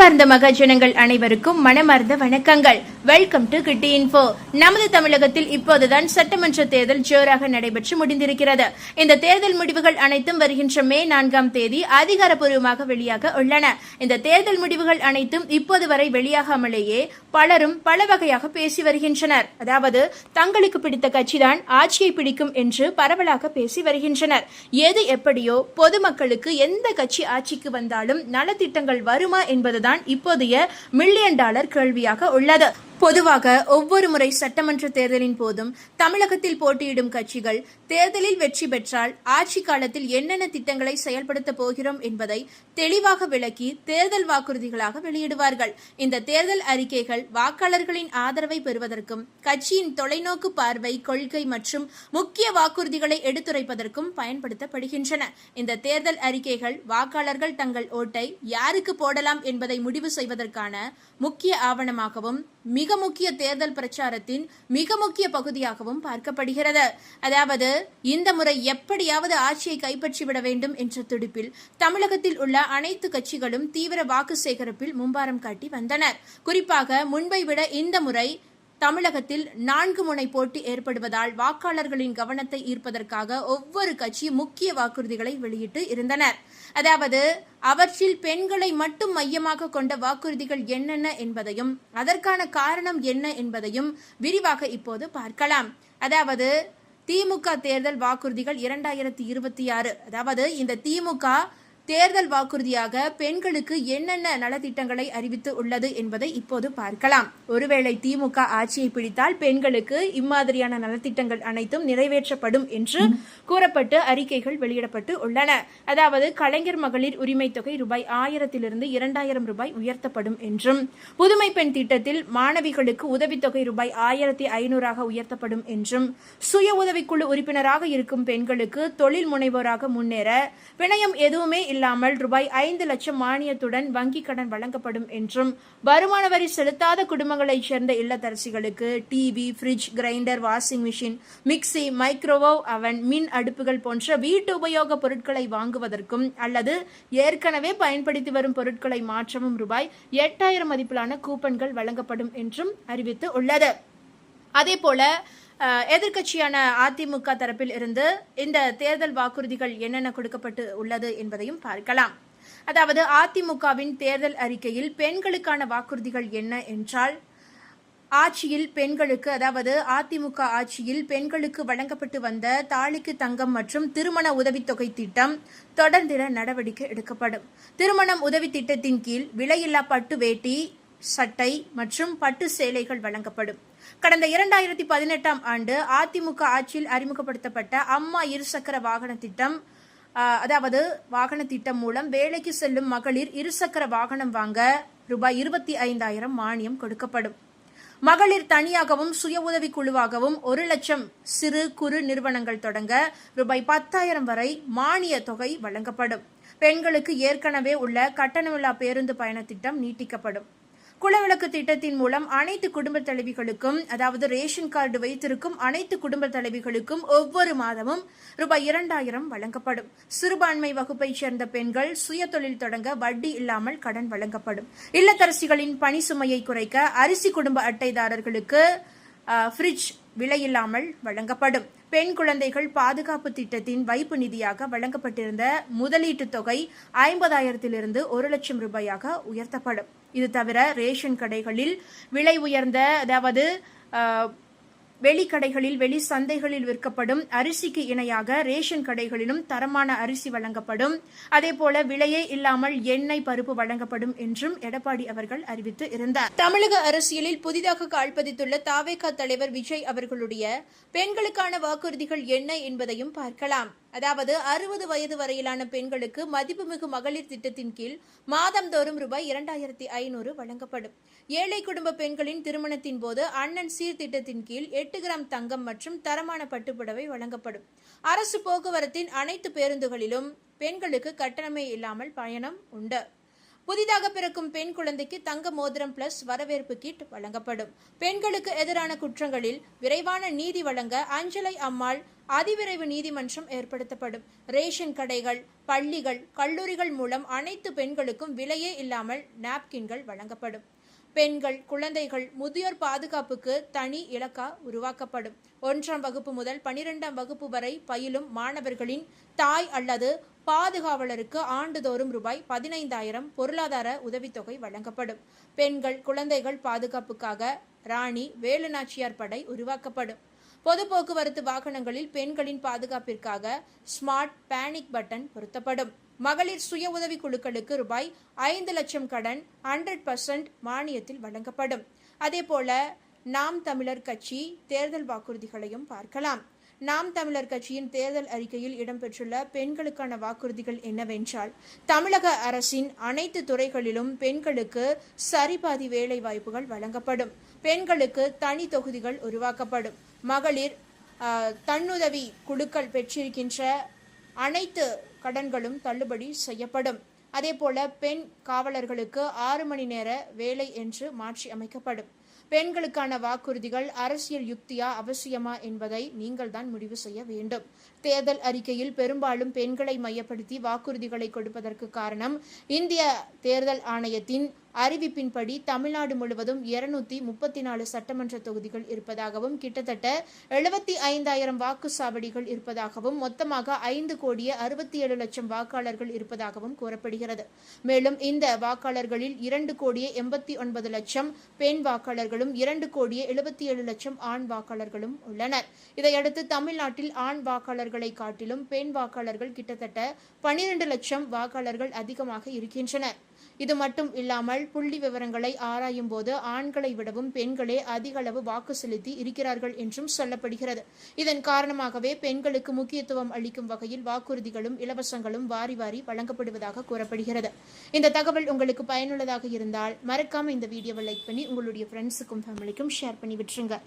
அன்பார்ந்த மகஜனங்கள் அனைவருக்கும் மனமார்ந்த வணக்கங்கள். வெல்கம் டு கிட்டி இன்ஃபோ. நமது தமிழகத்தில் இப்போதுதான் சட்டமன்ற தேர்தல் ஜோராக நடைபெற்று முடிந்திருக்கிறது. இந்த தேர்தல் முடிவுகள் அனைத்தும் வருகின்ற மே 4ஆம் தேதி அதிகாரப்பூர்வமாக வெளியாக உள்ளன. இந்த தேர்தல் முடிவுகள் அனைத்தும் இப்போது வரை வெளியாகாமலேயே பலரும் பல வகையாக பேசி வருகின்றனர். அதாவது தங்களுக்கு பிடித்த கட்சிதான் ஆட்சியை பிடிக்கும் என்று பரவலாக பேசி வருகின்றனர். எது எப்படியோ பொதுமக்களுக்கு எந்த கட்சி ஆட்சிக்கு வந்தாலும் நலத்திட்டங்கள் வருமா என்பதுதான் இப்போதைய மில்லியன் டாலர் கேள்வியாக உள்ளது. பொதுவாக ஒவ்வொரு முறை சட்டமன்ற தேர்தலின் போதும் தமிழகத்தில் போட்டியிடும் கட்சிகள் தேர்தலில் வெற்றி பெற்றால் ஆட்சி காலத்தில் என்னென்ன திட்டங்களை செயல்படுத்த போகிறோம் என்பதை தெளிவாக விளக்கி தேர்தல் வாக்குறுதிகளாக வெளியிடுவார்கள். இந்த தேர்தல் அறிக்கைகள் வாக்காளர்களின் ஆதரவை பெறுவதற்கும் கட்சியின் தொலைநோக்கு பார்வை, கொள்கை மற்றும் முக்கிய வாக்குறுதிகளை எடுத்துரைப்பதற்கும் பயன்படுத்தப்படுகின்றன. இந்த தேர்தல் அறிக்கைகள் வாக்காளர்கள் தங்கள் ஓட்டை யாருக்கு போடலாம் என்பதை முடிவு செய்வதற்கான முக்கிய ஆவணமாகவும் மிக முக்கிய தேர்தல் பிரச்சாரத்தின் மிக முக்கிய பகுதியாகவும் பார்க்கப்படுகிறது. அதாவது இந்த முறை எப்படியாவது ஆட்சியை கைப்பற்றிவிட வேண்டும் என்ற துடிப்பில் தமிழகத்தில் உள்ள அனைத்து கட்சிகளும் தீவிர வாக்கு சேகரிப்பில் மும்பாரம் காட்டி வந்தனர். குறிப்பாக முன்பை விட இந்த முறை தமிழகத்தில் 4 முனை போட்டி ஏற்படுவதால் வாக்காளர்களின் கவனத்தை ஈர்ப்பதற்காக ஒவ்வொரு கட்சியும் முக்கிய வாக்குறுதிகளை வெளியிட்டு இருந்தனர். அதாவது அவற்றில் பெண்களை மட்டும் மையமாக கொண்ட வாக்குறுதிகள் என்னென்ன என்பதையும் அதற்கான காரணம் என்ன என்பதையும் விரிவாக இப்போது பார்க்கலாம். அதாவது திமுக தேர்தல் வாக்குறுதிகள் 2026. அதாவது இந்த திமுக தேர்தல் வாக்குறுதியாக பெண்களுக்கு என்னென்ன நலத்திட்டங்களை அறிவித்து உள்ளது என்பதை இப்போது பார்க்கலாம். ஒருவேளை திமுக ஆட்சியை பிடித்தால் பெண்களுக்கு இம்மாதிரியான நலத்திட்டங்கள் அனைத்தும் நிறைவேற்றப்படும் என்று கூறப்பட்டு அறிக்கைகள் வெளியிடப்பட்டு உள்ளன. அதாவது கலைஞர் மகளிர் உரிமை தொகை ரூபாய் 1000 2000 ரூபாய் உயர்த்தப்படும் என்றும், புதுமை பெண் திட்டத்தில் மாணவிகளுக்கு உதவித்தொகை ரூபாய் 1500 உயர்த்தப்படும் என்றும், சுய உதவிக்குழு உறுப்பினராக இருக்கும் பெண்களுக்கு தொழில் முனைவோராக முன்னேற பிணையம் எதுவுமே இல்லாமல் ரூபாய் 5 லட்சம் மானியத்துடன் வங்கி கடன் வழங்கப்படும் என்றும், வருமான வரி செலுத்தாத குடும்பங்களைச் சேர்ந்த இல்லத்தரசிகளுக்கு TV, fridge, grinder, washing machine, mixie, microwave oven, மின் அடுப்புகள் போன்ற வீட்டு உபயோக பொருட்களை வாங்குவதற்கும் அல்லது ஏற்கனவே பயன்படுத்தி வரும் பொருட்களை மாற்றவும் ரூபாய் 8000 மதிப்பிலான கூப்பன்கள் வழங்கப்படும் என்றும் அறிவித்து உள்ளது. அதேபோல எதிர்க்கட்சியான அதிமுக தரப்பில் இருந்து இந்த தேர்தல் வாக்குறுதிகள் என்னென்ன கொடுக்கப்பட்டு உள்ளது என்பதையும் பார்க்கலாம். அதாவது அதிமுகவின் தேர்தல் அறிக்கையில் பெண்களுக்கான வாக்குறுதிகள் என்ன என்றால், ஆட்சியில் பெண்களுக்கு, அதாவது அதிமுக ஆட்சியில் பெண்களுக்கு வழங்கப்பட்டு வந்த தாலிக்கு தங்கம் மற்றும் திருமண உதவித்தொகை திட்டம் தொடர்ந்திட நடவடிக்கை எடுக்கப்படும். திருமணம் உதவி திட்டத்தின் கீழ் விலையில்லா பட்டு வேட்டி, சட்டை மற்றும் பட்டு சேலைகள் வழங்கப்படும். கடந்த 2018ஆம் ஆண்டு அதிமுக ஆட்சியில் அறிமுகப்படுத்தப்பட்ட அம்மா இருசக்கர வாகன திட்டம், அதாவது வாகன திட்டம் மூலம் வேலைக்கு செல்லும் மகளிர் இருசக்கர வாகனம் வாங்க ரூபாய் 25,000 மானியம் கொடுக்கப்படும். மகளிர் தனியாகவும் சுய உதவி குழுவாகவும் 1 லட்சம் சிறு குறு நிறுவனங்கள் தொடங்க ரூபாய் 10,000 வரை மானிய தொகை வழங்கப்படும். பெண்களுக்கு ஏற்கனவே உள்ள கட்டணமில்லா பேருந்து பயண திட்டம் நீட்டிக்கப்படும். குலவிளக்கு திட்டத்தின் மூலம் அனைத்து குடும்ப தலைவிகளுக்கும், அதாவது ரேஷன் கார்டு வைத்திருக்கும் அனைத்து குடும்ப தலைவிகளுக்கும் ஒவ்வொரு மாதமும் ரூபாய் 2,000 வழங்கப்படும். சிறுபான்மை வகுப்பைச் சேர்ந்த பெண்கள் சுய தொழில் தொடங்க வட்டி இல்லாமல் கடன் வழங்கப்படும். இல்லத்தரசிகளின் பணி சுமையை குறைக்க அரிசி குடும்ப அட்டைதாரர்களுக்கு ஃப்ரிட்ஜ் விலையில்லாமல் வழங்கப்படும். பெண் குழந்தைகள் பாதுகாப்பு திட்டத்தின் வைப்பு நிதியாக வழங்கப்பட்டிருந்த முதலீட்டு தொகை 50,000 1 லட்சம் ரூபாயாக உயர்த்தப்படும். இது தவிர ரேஷன் கடைகளில் விலை உயர்ந்த, அதாவது வெளிக்கடைகளில், வெளி சந்தைகளில் விற்கப்படும் அரிசிக்கு இணையாக ரேஷன் கடைகளிலும் தரமான அரிசி வழங்கப்படும். அதேபோல விலையே இல்லாமல் எண்ணெய், பருப்பு வழங்கப்படும் என்றும் எடப்பாடி அவர்கள் அறிவித்து இருந்தார். தமிழக அரசியலில் புதிதாக கால்பதித்துள்ள தாவேகா தலைவர் விஜய் அவர்களுடைய பெண்களுக்கான வாக்குறுதிகள் என்ன என்பதையும் பார்க்கலாம். அதாவது 60 வயது வரையிலான பெண்களுக்கு மதிப்புமிகு மகளிர் திட்டத்தின் கீழ் மாதந்தோறும் ரூபாய் 2,500 வழங்கப்படும். ஏழை குடும்ப பெண்களின் திருமணத்தின் போது அண்ணன் சீர்திட்டத்தின் கீழ் 8 கிராம் தங்கம் மற்றும் தரமான பட்டுப்புடவை வழங்கப்படும். அரசு போக்குவரத்தின் அனைத்து பேருந்துகளிலும் பெண்களுக்கு கட்டணமே இல்லாமல் பயணம் உண்டு. புதிதாக பிறக்கும் பெண் குழந்தைக்கு தங்க மோதிரம் பிளஸ் வரவேற்பு கிட் வழங்கப்படும். பெண்களுக்கு எதிரான குற்றங்களில் விரைவான நீதி வழங்க அஞ்சலை அம்மாள் அதிவிரைவு நீதிமன்றம் ஏற்படுத்தப்படும். ரேஷன் கடைகள், பள்ளிகள், கல்லூரிகள் மூலம் அனைத்து பெண்களுக்கும் விலையே இல்லாமல் நாப்கின்கள் வழங்கப்படும். பெண்கள், குழந்தைகள், முதியோர் பாதுகாப்புக்கு தனி இலக்கா உருவாக்கப்படும். 1ஆம் வகுப்பு முதல் 12ஆம் வகுப்பு வரை பயிலும் மாணவர்களின் தாய் அல்லது பாதுகாவலருக்கு ஆண்டுதோறும் ரூபாய் 15,000 பொருளாதார உதவித்தொகை வழங்கப்படும். பெண்கள், குழந்தைகள் பாதுகாப்புக்காக ராணி வேலுநாச்சியார் படை உருவாக்கப்படும். பொது போக்குவரத்து வாகனங்களில் பெண்களின் பாதுகாப்பிற்காக ஸ்மார்ட் பேனிக் பட்டன் பொருத்தப்படும். மகளிர் சுய உதவி குழுக்களுக்கு ரூபாய் 5 லட்சம் கடன் 100% மானியத்தில் வழங்கப்படும். அதேபோல நாம் தமிழர் கட்சி தேர்தல் வாக்குறுதிகளையும் பார்க்கலாம். நாம் தமிழர் கட்சியின் தேர்தல் அறிக்கையில் இடம்பெற்றுள்ள பெண்களுக்கான வாக்குறுதிகள் என்னவென்றால், தமிழக அரசின் அனைத்து துறைகளிலும் பெண்களுக்கு சரிபாதி வேலை வாய்ப்புகள் வழங்கப்படும். பெண்களுக்கு தனி தொகுதிகள் உருவாக்கப்படும். மகளிர் தன்னுதவி குழுக்கள் பெற்றிருக்கின்ற அனைத்து கடன்களும் தள்ளுபடி செய்யப்படும். அதேபோல பெண் காவலர்களுக்கு 6 மணி நேர வேலை என்று மாற்றி அமைக்கப்படும். பெண்களுக்கான வாக்குறுதிகள் அரசியல் யுக்தியா அவசியமா என்பதை நீங்கள் தான் முடிவு செய்ய வேண்டும். தேர்தல் அறிக்கையில் பெரும்பாலும் பெண்களை மையப்படுத்தி வாக்குறுதிகளை கொடுப்பதற்கு காரணம், இந்திய தேர்தல் ஆணையத்தின் அறிவிப்பின்படி தமிழ்நாடு முழுவதும் 234 சட்டமன்ற தொகுதிகள் இருப்பதாகவும், கிட்டத்தட்ட 75,000 வாக்குச்சாவடிகள் இருப்பதாகவும், மொத்தமாக 5,67,00,000 வாக்காளர்கள் இருப்பதாகவும் கூறப்படுகிறது. மேலும் இந்த வாக்காளர்களில் 2,89,00,000 பெண் வாக்காளர்களும் 2,77,00,000 ஆண் வாக்காளர்களும் உள்ளனர். இதையடுத்து தமிழ்நாட்டில் ஆண் வாக்காளர்களை காட்டிலும் பெண் வாக்காளர்கள் கிட்டத்தட்ட 12 லட்சம் வாக்காளர்கள் அதிகமாக இருக்கின்றனர். இது மட்டும் இல்லாமல் புள்ளி விவரங்களை ஆராயும் போது ஆண்களை விடவும் பெண்களே அதிக அளவு வாக்கு செலுத்தி இருக்கிறார்கள் என்றும் சொல்லப்படுகிறது. இதன் காரணமாகவே பெண்களுக்கு முக்கியத்துவம் அளிக்கும் வகையில் வாக்குறுதிகளும் இலவசங்களும் வாரி வாரி வழங்கப்படுவதாக கூறப்படுகிறது. இந்த தகவல் உங்களுக்கு பயனுள்ளதாக இருந்தால் மறக்காம இந்த வீடியோவை லைக் பண்ணி உங்களுடைய ஃப்ரெண்ட்ஸுக்கும் ஃபேமிலிக்கும் ஷேர் பண்ணி விட்டுருங்க.